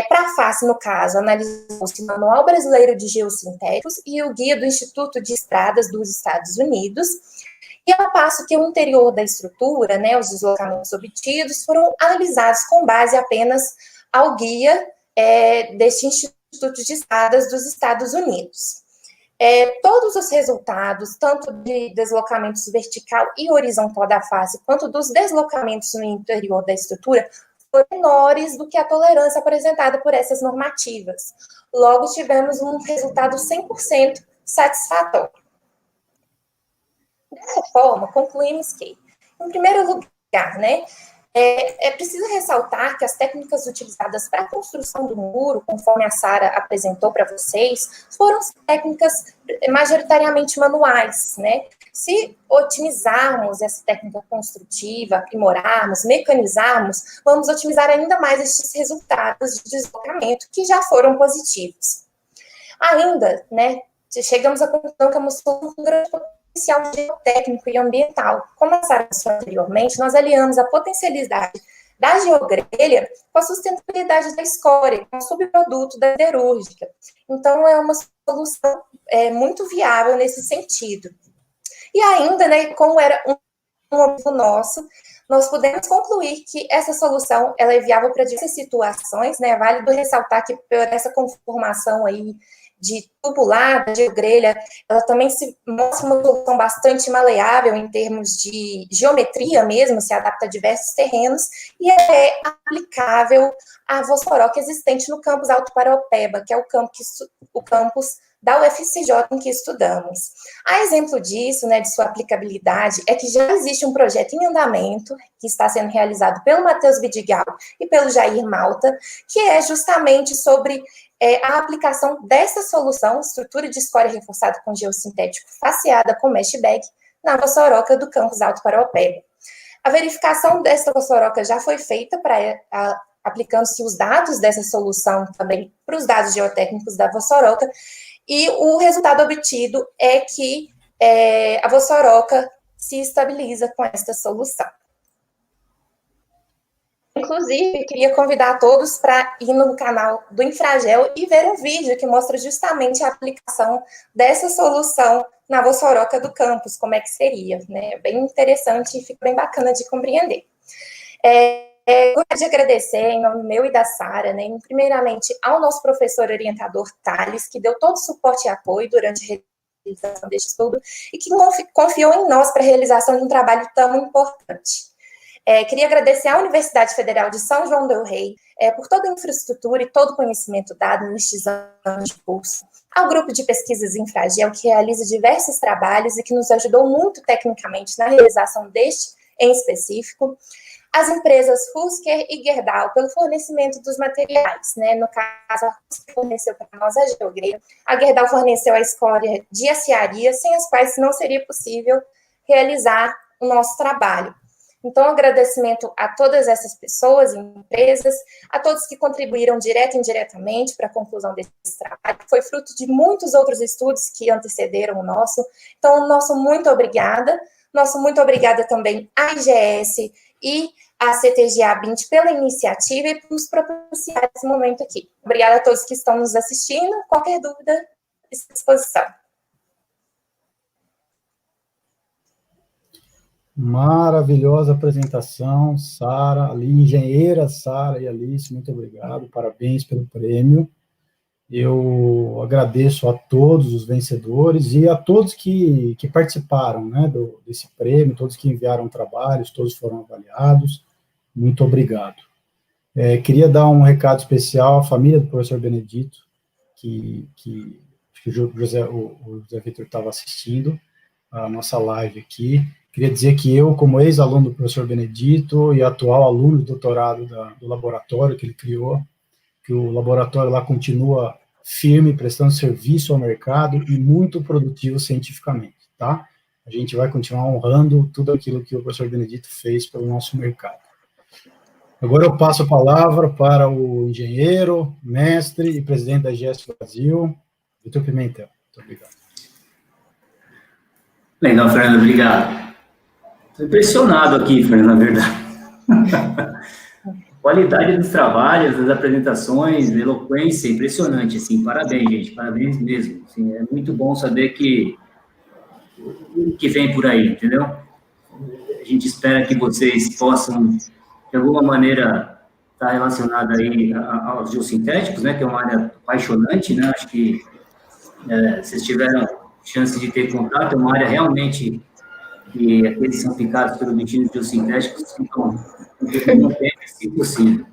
Para a face, no caso, analisou-se o Manual Brasileiro de Geossintéticos e o Guia do Instituto de Estradas dos Estados Unidos, e ao passo que o interior da estrutura, né, os deslocamentos obtidos, foram analisados com base apenas ao guia deste Instituto de Estradas dos Estados Unidos. Todos os resultados, tanto de deslocamentos vertical e horizontal da face, quanto dos deslocamentos no interior da estrutura, foram menores do que a tolerância apresentada por essas normativas. Logo, tivemos um resultado 100% satisfatório. Dessa forma, concluímos que, em primeiro lugar, né, é preciso ressaltar que as técnicas utilizadas para a construção do muro, conforme a Sara apresentou para vocês, foram técnicas majoritariamente manuais, né? Se otimizarmos essa técnica construtiva, aprimorarmos, mecanizarmos, vamos otimizar ainda mais esses resultados de deslocamento que já foram positivos. Ainda, né, chegamos à conclusão que é uma solução com grande potencial geotécnico e ambiental. Como a Sara disse anteriormente, nós aliamos a potencialidade da geogrelha com a sustentabilidade da escória, que é um subproduto da siderúrgica. Então, é uma solução muito viável nesse sentido. E ainda, né, como era um objetivo nosso, nós podemos concluir que essa solução ela é viável para diversas situações, né? É válido ressaltar que por essa conformação aí de tubular, de grelha, ela também se mostra uma solução bastante maleável em termos de geometria mesmo, se adapta a diversos terrenos, e é aplicável à vossoroca existente no campus Alto Paraopeba, que é o campus da UFCJ em que estudamos. A exemplo disso, né, de sua aplicabilidade, é que já existe um projeto em andamento, que está sendo realizado pelo Matheus Vidigal e pelo Jair Malta, que é justamente sobre a aplicação dessa solução, estrutura de escória reforçada com geossintético faceada com mesh bag, na vossoroca do campus Alto Paraopeba. A verificação dessa vossoroca já foi feita aplicando-se os dados dessa solução também para os dados geotécnicos da vossoroca, e o resultado obtido é que a vossoroca se estabiliza com esta solução. Inclusive, queria convidar todos para ir no canal do Infragel e ver um vídeo que mostra justamente a aplicação dessa solução na vossoroca do campus, como é que seria, né? Bem interessante e fica bem bacana de compreender. Gostaria de agradecer, em nome meu e da Sara, né, primeiramente ao nosso professor orientador Thales, que deu todo o suporte e apoio durante a realização deste estudo e que confiou em nós para a realização de um trabalho tão importante. Queria agradecer à Universidade Federal de São João del Rei por toda a infraestrutura e todo o conhecimento dado nestes anos de curso, ao grupo de pesquisas Infragel, que realiza diversos trabalhos e que nos ajudou muito tecnicamente na realização deste em específico, as empresas Husker e Gerdau, pelo fornecimento dos materiais, né? No caso, a Husker forneceu para nós a geogreia, a Gerdau forneceu a escória de aciaria, sem as quais não seria possível realizar o nosso trabalho. Então, agradecimento a todas essas pessoas e empresas, a todos que contribuíram direto e indiretamente para a conclusão desse trabalho, que foi fruto de muitos outros estudos que antecederam o nosso. Então, nosso muito obrigada também à IGS e à CTG-A20 pela iniciativa e por nos propiciar esse momento aqui. Obrigada a todos que estão nos assistindo. Qualquer dúvida, estou à disposição. Maravilhosa apresentação, Sara, ali, engenheira Sara e Alice, muito obrigado, parabéns pelo prêmio. Eu agradeço a todos os vencedores e a todos que participaram, né, desse prêmio, todos que enviaram trabalhos, todos foram avaliados, muito obrigado. Queria dar um recado especial à família do professor Benedito, que acho que o José Vitor estava assistindo a nossa live aqui. Queria dizer que eu, como ex-aluno do professor Benedito e atual aluno de doutorado do laboratório que ele criou, que o laboratório lá continua firme, prestando serviço ao mercado e muito produtivo cientificamente, tá? A gente vai continuar honrando tudo aquilo que o professor Benedito fez pelo nosso mercado. Agora eu passo a palavra para o engenheiro, mestre e presidente da IGS Brasil, Vitor Pimentel. Muito obrigado. Legal, Fernando, obrigado. Estou impressionado aqui, Fernando, na verdade. Qualidade dos trabalhos, das apresentações, eloquência, impressionante, assim, parabéns, gente, parabéns mesmo. Assim, é muito bom saber que vem por aí, entendeu? A gente espera que vocês possam, de alguma maneira, estar relacionados aí aos geossintéticos, né, que é uma área apaixonante, né, acho que vocês tiveram chance de ter contato, é uma área realmente que aqueles que são picados pelo bichinho geossintéticos ficam não tem, se possível.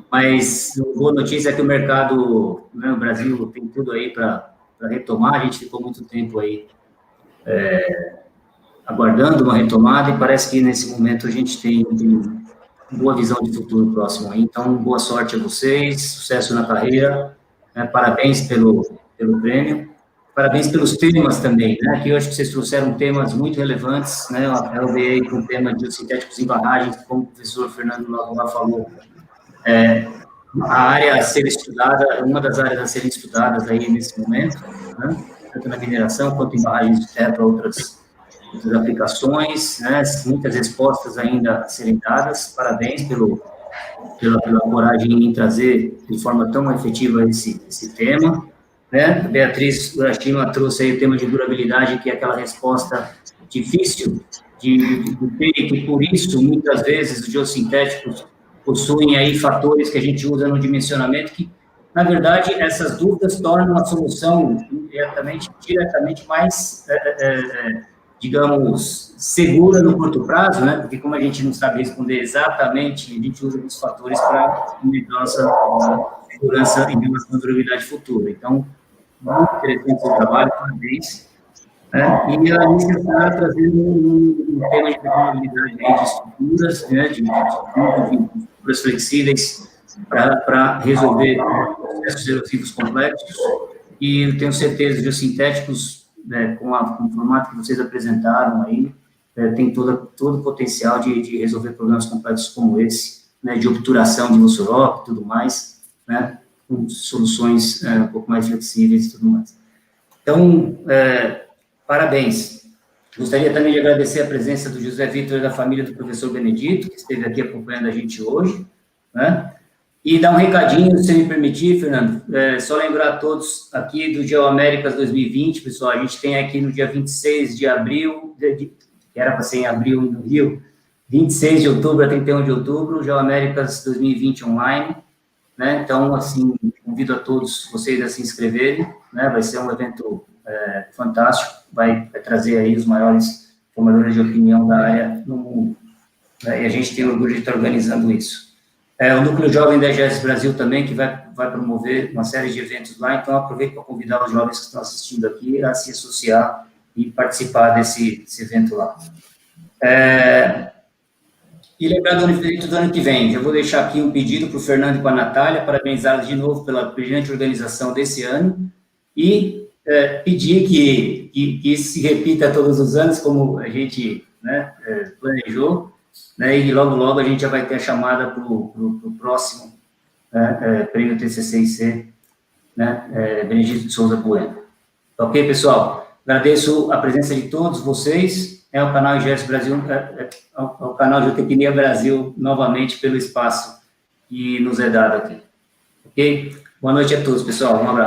Mas a boa notícia é que o mercado, né, o Brasil tem tudo aí para retomar, a gente ficou muito tempo aí aguardando uma retomada e parece que nesse momento a gente tem boa visão de futuro próximo aí. Então, boa sorte a vocês, sucesso na carreira, né, parabéns pelo prêmio. Parabéns pelos temas também, né? Aqui eu acho que vocês trouxeram temas muito relevantes, né? A LBA com o tema de sintéticos em barragens, como o professor Fernando lá falou. A área a ser estudada, uma das áreas a serem estudadas aí nesse momento, né? Tanto na mineração quanto em barragens de terra para outras aplicações, né? Muitas respostas ainda a serem dadas. Parabéns pela coragem em trazer de forma tão efetiva esse tema. Né? A Beatriz Urashima trouxe aí o tema de durabilidade, que é aquela resposta difícil de ter, e que por isso, muitas vezes, os geossintéticos possuem aí fatores que a gente usa no dimensionamento, que, na verdade, essas dúvidas tornam a solução diretamente mais, digamos, segura no curto prazo, né? Porque como a gente não sabe responder exatamente, a gente usa os fatores para aumentar nossa segurança em relação à durabilidade futura. Então, muito interessante o seu trabalho, parabéns. E a Alice está trazendo um tema de durabilidade de estruturas, né, de estruturas flexíveis para resolver processos erosivos complexos. E eu tenho certeza que os sintéticos, com o formato que vocês apresentaram aí, tem todo o potencial de resolver problemas complexos como esse, né, de obturação de Vossorok e tudo mais, né, com soluções um pouco mais flexíveis e tudo mais. Então, parabéns. Gostaria também de agradecer a presença do José Vitor e da família do professor Benedito, que esteve aqui acompanhando a gente hoje, né? E dar um recadinho, se me permitir, Fernando, só lembrar a todos aqui do GeoAméricas 2020, pessoal, a gente tem aqui no dia 26 de abril, que era para ser em abril no Rio, 26 de outubro a 31 de outubro, GeoAméricas 2020 online, né? Então, assim, convido a todos vocês a se inscreverem, né? Vai ser um evento fantástico, vai trazer aí os maiores formadores de opinião da área no mundo, né? E a gente tem orgulho de estar organizando isso. O Núcleo Jovem da IGS Brasil também, que vai promover uma série de eventos lá, então aproveito para convidar os jovens que estão assistindo aqui a se associar e participar desse evento lá. E lembrar do Uniferito do ano que vem. Já vou deixar aqui um pedido para o Fernando e para a Natália, parabenizá-los de novo pela brilhante organização desse ano, e pedir que isso se repita todos os anos, como a gente, né, planejou, né, e logo a gente já vai ter a chamada para o próximo prêmio TCC&C, né, Benedito de Souza Bueno. Ok, pessoal? Agradeço a presença de todos vocês, o canal IGERS Brasil, o canal Geotecnia Brasil, novamente, pelo espaço que nos é dado aqui. Ok? Boa noite a todos, pessoal. Um abraço.